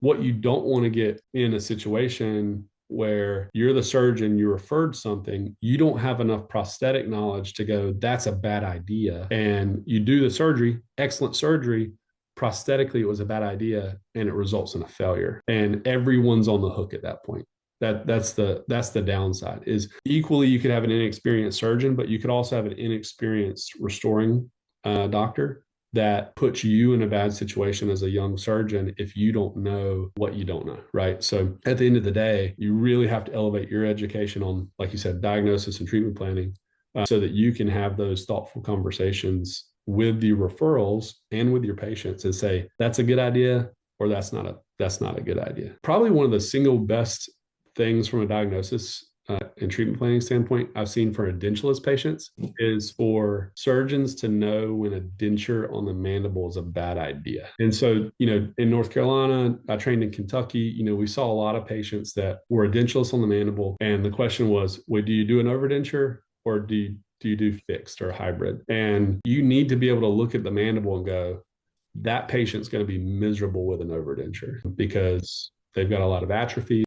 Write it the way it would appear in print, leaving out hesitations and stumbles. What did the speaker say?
what you don't want to get in a situation where you're the surgeon, you referred something, you don't have enough prosthetic knowledge to go, that's a bad idea. And you do the surgery, excellent surgery, prosthetically, it was a bad idea and it results in a failure. And everyone's on the hook at that point. That's the downside. Is equally you could have an inexperienced surgeon, but you could also have an inexperienced restoring doctor that puts you in a bad situation as a young surgeon if you don't know what you don't know, right? So at the end of the day, you really have to elevate your education on, like you said, diagnosis and treatment planning, so that you can have those thoughtful conversations with the referrals and with your patients and say, that's a good idea, or that's not a good idea. Probably one of the single best things from a diagnosis and treatment planning standpoint I've seen for edentulous patients is for surgeons to know when a denture on the mandible is a bad idea. And so, in North Carolina, I trained in Kentucky, we saw a lot of patients that were edentulous on the mandible. And the question was, well, do you do an overdenture or do you do fixed or hybrid? And you need to be able to look at the mandible and go, that patient's going to be miserable with an overdenture because they've got a lot of atrophy.